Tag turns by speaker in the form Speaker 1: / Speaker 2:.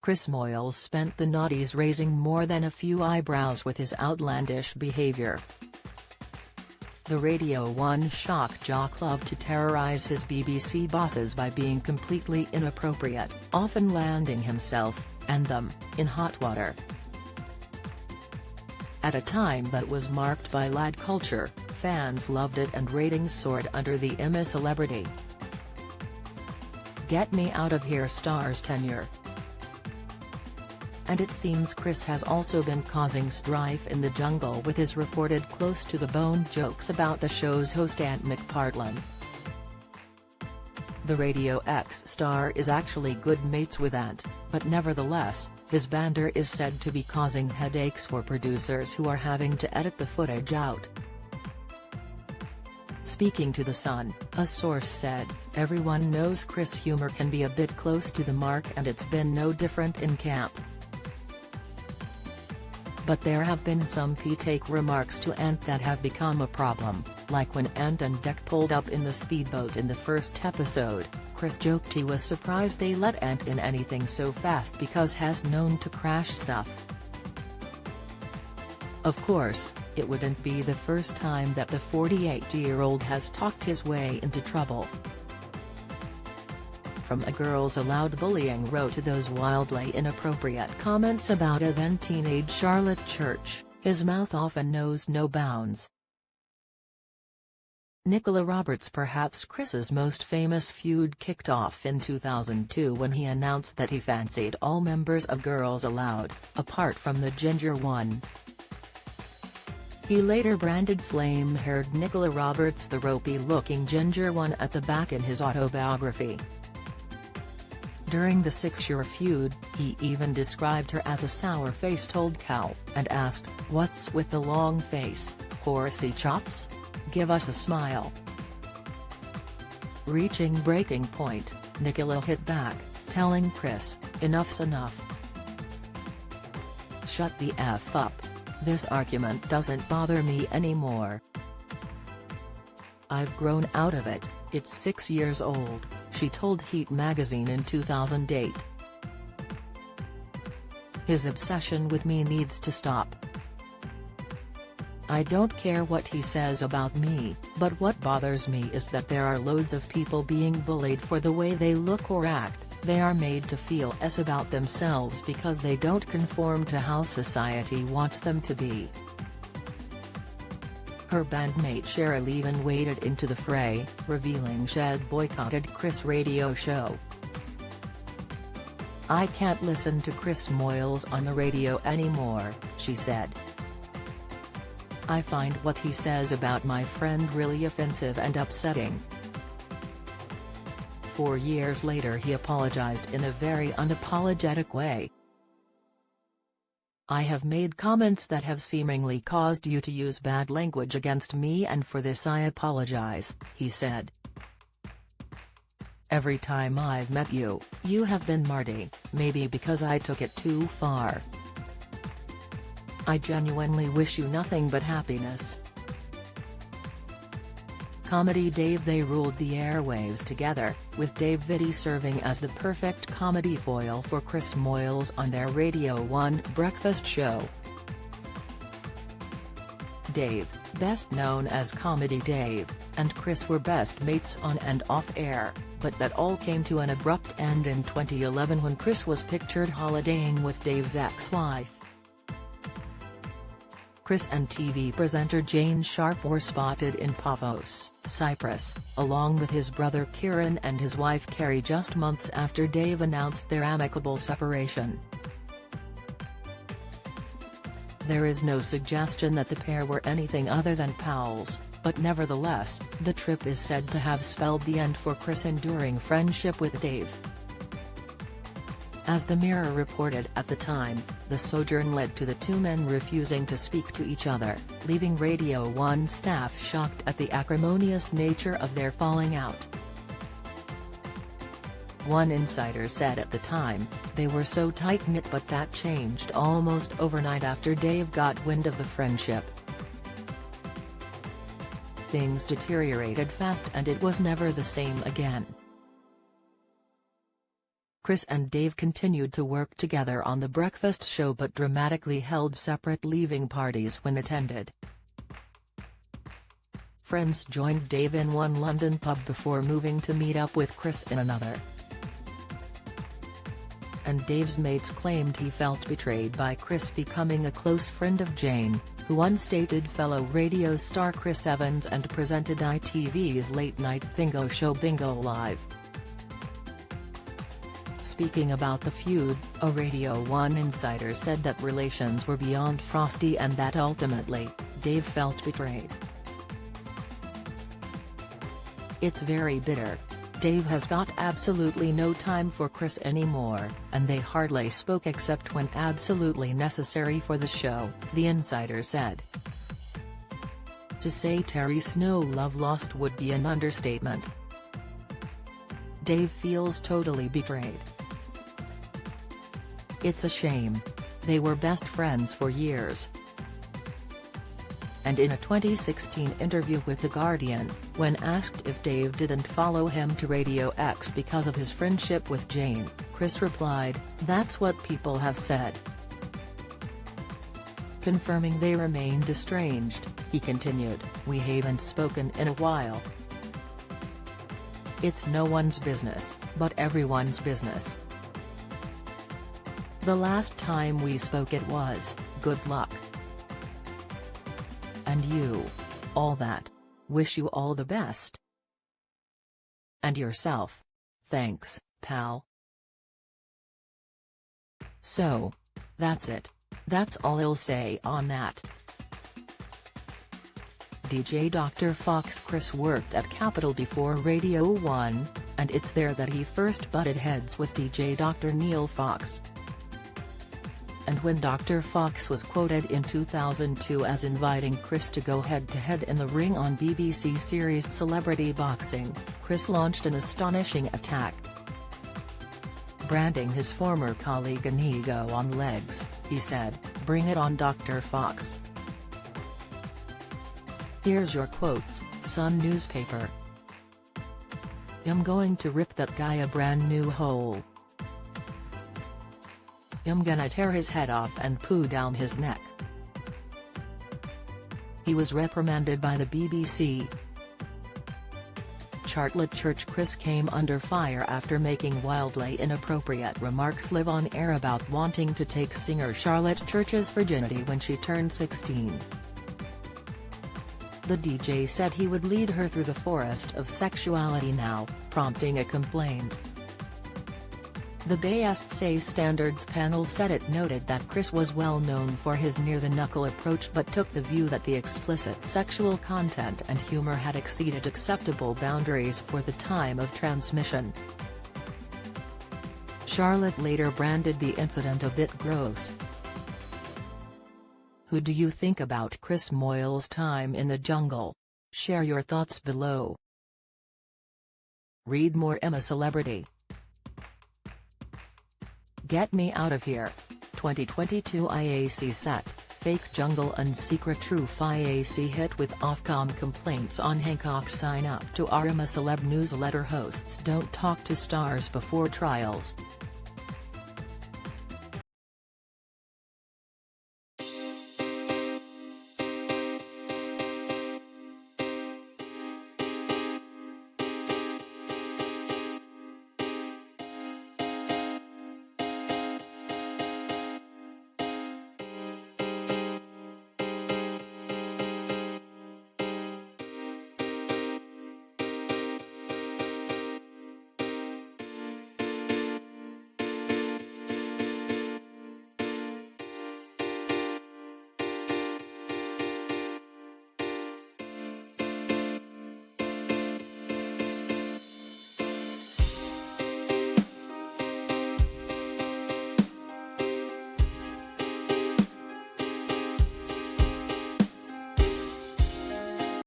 Speaker 1: Chris Moyles spent the noughties raising more than a few eyebrows with his outlandish behavior. The Radio 1 shock jock loved to terrorize his BBC bosses by being completely inappropriate, often landing himself, and them, in hot water. At a time that was marked by lad culture, fans loved it and ratings soared under the IMA celebrity. Get me out of here star's tenure. And it seems Chris has also been causing strife in the jungle with his reported close-to-the-bone jokes about the show's host Ant McPartlin. The Radio X star is actually good mates with Ant, but nevertheless, his banter is said to be causing headaches for producers who are having to edit the footage out. Speaking to The Sun, a source said, "Everyone knows Chris' humor can be a bit close to the mark and it's been no different in camp. But there have been some P-take remarks to Ant that have become a problem, like when Ant and Dec pulled up in the speedboat in the first episode. Chris joked he was surprised they let Ant in anything so fast because he's known to crash stuff. Of course, it wouldn't be the first time that the 48-year-old has talked his way into trouble. From a Girls Aloud bullying row to those wildly inappropriate comments about a then-teenage Charlotte Church, his mouth often knows no bounds." Nicola Roberts. Perhaps Chris's most famous feud kicked off in 2002 when he announced that he fancied all members of Girls Aloud, apart from the ginger one. He later branded flame-haired Nicola Roberts the ropey-looking ginger one at the back in his autobiography. During the 6-year feud, he even described her as a sour-faced old cow, and asked, "What's with the long face, horsey chops? Give us a smile." Reaching breaking point, Nicola hit back, telling Chris, "Enough's enough. Shut the F up. This argument doesn't bother me anymore. I've grown out of it, it's 6 years old," she told Heat magazine in 2008. "His obsession with me needs to stop. I don't care what he says about me, but what bothers me is that there are loads of people being bullied for the way they look or act. They are made to feel less about themselves because they don't conform to how society wants them to be." Her bandmate Cheryl even waded into the fray, revealing she'd boycotted Chris' radio show. "I can't listen to Chris Moyles on the radio anymore," she said. "I find what he says about my friend really offensive and upsetting." 4 years later he apologized in a very unapologetic way. "I have made comments that have seemingly caused you to use bad language against me, and for this I apologize," he said. "Every time I've met you, you have been Marty, maybe because I took it too far. I genuinely wish you nothing but happiness." Comedy Dave. They ruled the airwaves together, with Dave Vitti serving as the perfect comedy foil for Chris Moyles on their Radio 1 breakfast show. Dave, best known as Comedy Dave, and Chris were best mates on and off air, but that all came to an abrupt end in 2011 when Chris was pictured holidaying with Dave's ex-wife. Chris and TV presenter Jane Sharp were spotted in Paphos, Cyprus, along with his brother Kieran and his wife Carrie just months after Dave announced their amicable separation. There is no suggestion that the pair were anything other than pals, but nevertheless, the trip is said to have spelled the end for Chris' enduring friendship with Dave. As the Mirror reported at the time, the sojourn led to the two men refusing to speak to each other, leaving Radio 1 staff shocked at the acrimonious nature of their falling out. One insider said at the time, "They were so tight-knit, but that changed almost overnight after Dave got wind of the friendship. Things deteriorated fast and it was never the same again." Chris and Dave continued to work together on The Breakfast Show but dramatically held separate leaving parties when attended. Friends joined Dave in one London pub before moving to meet up with Chris in another. And Dave's mates claimed he felt betrayed by Chris becoming a close friend of Jane, who unstated fellow radio star Chris Evans and presented ITV's late-night bingo show Bingo Live. Speaking about the feud, a Radio 1 insider said that relations were beyond frosty and that ultimately, Dave felt betrayed. "It's very bitter. Dave has got absolutely no time for Chris anymore, and they hardly spoke except when absolutely necessary for the show," the insider said. To say Terry Snow love lost would be an understatement. Dave feels totally betrayed. "It's a shame. They were best friends for years." And in a 2016 interview with The Guardian, when asked if Dave didn't follow him to Radio X because of his friendship with Jane, Chris replied, "That's what people have said." Confirming they remained estranged, he continued, "We haven't spoken in a while. It's no one's business, but everyone's business. The last time we spoke it was, good luck. And you. All that. Wish you all the best. And yourself. Thanks, pal." So. That's it. That's all I'll say on that. DJ Dr. Fox Chris worked at Capital before Radio 1, and it's there that he first butted heads with DJ Dr. Neil Fox. And when Dr. Fox was quoted in 2002 as inviting Chris to go head-to-head in the ring on BBC series Celebrity Boxing, Chris launched an astonishing attack. Branding his former colleague an ego on legs, he said, "Bring it on Dr. Fox. Here's your quotes, Sun newspaper. I'm going to rip that guy a brand new hole. I'm gonna tear his head off and poo down his neck." He was reprimanded by the BBC. Charlotte Church Chris came under fire after making wildly inappropriate remarks live on air about wanting to take singer Charlotte Church's virginity when she turned 16. The DJ said he would lead her through the forest of sexuality now, prompting a complaint. The BSA Standards panel said it noted that Chris was well known for his near-the-knuckle approach but took the view that the explicit sexual content and humor had exceeded acceptable boundaries for the time of transmission. Charlotte later branded the incident a bit gross. Who do you think about Chris Moyles' time in the jungle? Share your thoughts below. Read more. I'm a celebrity. Get me out of here. 2022 IAC set, fake jungle and secret truth. IAC hit with Ofcom complaints on Hancock. Sign up to our I'm a Celeb newsletter. Hosts don't talk to stars before trials.